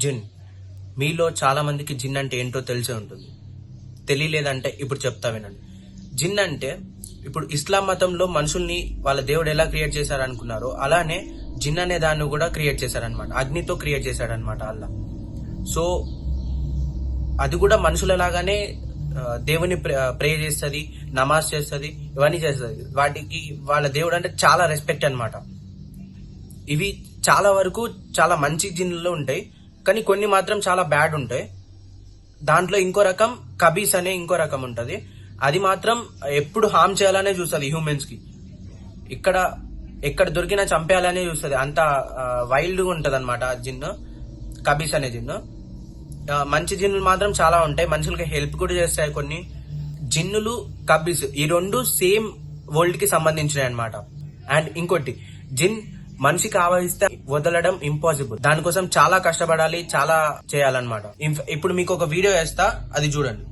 జిన్. మీలో చాలా మందికి జిన్ అంటే ఏంటో తెలిసే ఉంటుంది. తెలియలేదంటే ఇప్పుడు చెప్తా వినండి. జిన్ అంటే ఇప్పుడు ఇస్లాం మతంలో మనుషుల్ని వాళ్ళ దేవుడు ఎలా క్రియేట్ చేశారనుకున్నారో అలానే జిన్ అనే దాన్ని కూడా క్రియేట్ చేశారనమాట. అగ్నితో క్రియేట్ చేశాడనమాట అల్లా. సో అది కూడా మనుషులలాగానే దేవుని ప్రే చేస్తుంది, నమాజ్ చేస్తుంది, ఇవన్నీ చేస్తుంది. వాటికి వాళ్ళ దేవుడు అంటే చాలా రెస్పెక్ట్ అనమాట. ఇవి చాలా వరకు చాలా మంచి జిన్లు ఉంటాయి, కానీ కొన్ని మాత్రం చాలా బ్యాడ్ ఉంటాయి. దాంట్లో ఇంకో రకం కబీస్ అనే ఇంకో రకం ఉంటది. అది మాత్రం ఎప్పుడు హామ్ చేయాలనే చూస్తుంది హ్యూమన్స్ కి. ఎక్కడ దొరికినా చంపేయాలనే చూస్తుంది. అంత వైల్డ్గా ఉంటది అనమాట జిన్, కబీస్ అనే జిన్. మంచి జిన్నులు మాత్రం చాలా ఉంటాయి, మనుషులకి హెల్ప్ కూడా చేస్తాయి కొన్ని. జిన్నులు కబీస్ ఈ రెండు సేమ్ వరల్డ్ కి సంబంధించినవి అనమాట. అండ్ ఇంకోటి, జిన్ మనిషికి ఆవహిస్తే వదలడం ఇంపాసిబుల్. దానికోసం చాలా కష్టపడాలి, చాలా చేయాలన్నమాట. ఇప్పుడు మీకు ఒక వీడియో వేస్తా, అది చూడండి.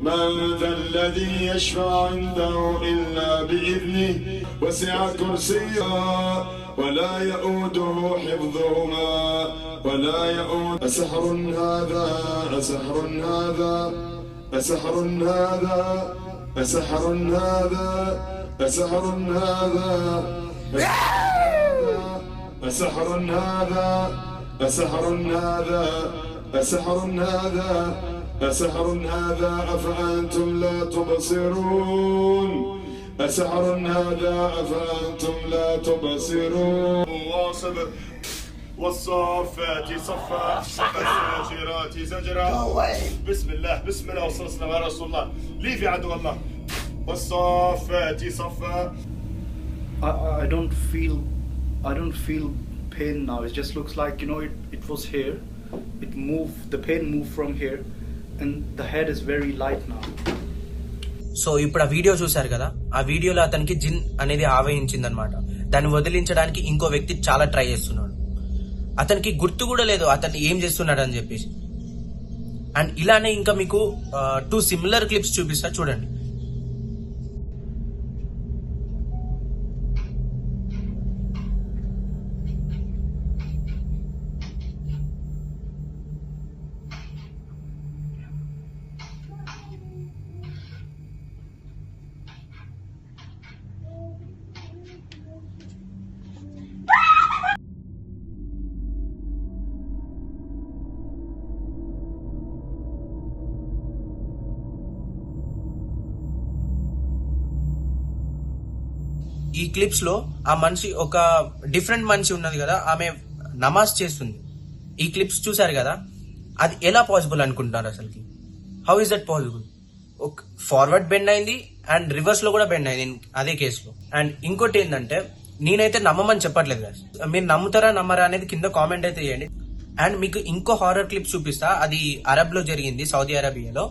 من ذا الذي يشفع عنده إلا بإذنه وسع كرسيه ولا يؤوده حفظهما ولا يؤود أسحر هذا أسحر هذا أسحر هذا أسحر هذا أسحر هذا أسحر هذا أسحر هذا أسحر هذا أسحر هذا أفأنتم لا تبصرون أسحر هذا أفأنتم لا تبصرون واصب والصافات صفا والزاجرات زجرا بسم الله وصلى الله على رسول الله لي في عدو الله والصافات صفا I don't feel pain now. It just looks like, it was here, the pain moved from here and the head is very light now. So ఇప్పుడు ఆ వీడియో చూశారు కదా, ఆ వీడియోలో అతనికి జిన్ అనేది ఆవహించింది అనమాట. దాన్ని వదిలించడానికి ఇంకో వ్యక్తి చాలా ట్రై చేస్తున్నాడు. అతనికి గుర్తు కూడా లేదు అతను ఏం చేస్తున్నాడు అని చెప్పేసి. అండ్ ఇలానే ఇంకా మీకు 2 సిమిలర్ క్లిప్స్ చూపిస్తా, చూడండి. ఈ క్లిప్స్ లో ఆ మనిషి, ఒక డిఫరెంట్ మనిషి ఉన్నది కదా, ఆమె నమాజ్ చేస్తుంది. ఈ క్లిప్స్ చూసారు కదా, అది ఎలా పాసిబుల్ అనుకుంటున్నారు అసలుకి? How is that possible? Forward bend అయింది అండ్ రివర్స్ లో కూడా బెండ్ అయింది అదే కేసులో. అండ్ ఇంకోటి ఏంటంటే, నేనైతే నమ్మమని చెప్పట్లేదు కదా, మీరు నమ్ముతారా నమ్మరా అనేది కింద కామెంట్ అయితే చేయండి. అండ్ మీకు ఇంకో హారర్ క్లిప్ చూపిస్తా, అది అరబ్ లో జరిగింది, సౌదీ అరేబియాలో.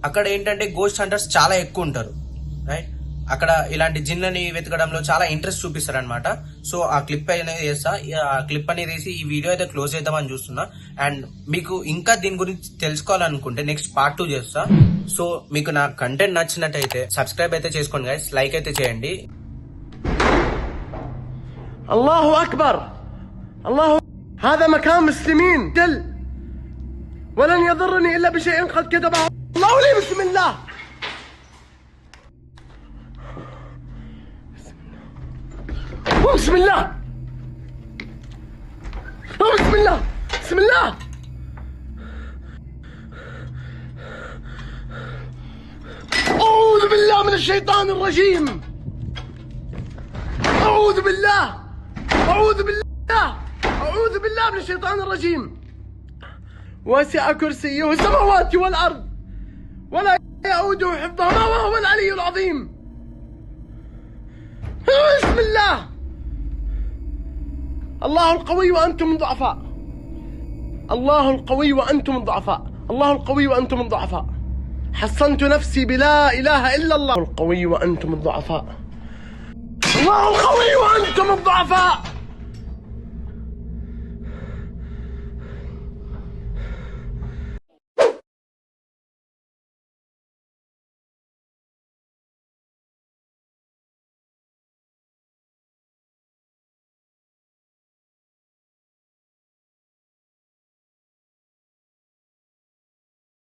అక్కడ ఏంటంటే గోస్ట్ హంటర్స్ చాలా ఎక్కువ ఉంటారు, రైట్? అక్కడ ఇలాంటి జిన్లని వెతకడంలో చాలా ఇంట్రెస్ట్ చూపిస్తారు అనమాట. సో ఆ క్లిప్ అనేది చేస్తా, ఆ క్లిప్ అనేది వేసి ఈ వీడియో అయితే క్లోజ్ చేద్దామని చూస్తున్నా. అండ్ మీకు ఇంకా దీని గురించి తెలుసుకోవాలనుకుంటే నెక్స్ట్ పార్ట్ 2 చేస్తా. సో మీకు నా కంటెంట్ నచ్చినట్టయితే సబ్స్క్రైబ్ అయితే చేసుకోండి గైస్, లైక్ అయితే చేయండి. అల్లాహు అక్బర్, అల్లాహు هذا مكان مسلمين جل ولن يضرني الا بشيء قد كتبه الله لي. بسم الله بسم الله بسم الله بسم الله أعوذ بالله من الشيطان الرجيم. أعوذ بالله أعوذ بالله أعوذ بالله من الشيطان الرجيم. وسع كرسيه السماوات والأرض ولا يؤوده حفظهما وهو العلي العظيم. بسم الله. الله القوي وأنتم ضعفاء. الله القوي وأنتم ضعفاء. الله القوي وأنتم ضعفاء. حصنت نفسي بلا إله إلا الله القوي وأنتم الضعفاء. الله القوي وأنتم الضعفاء.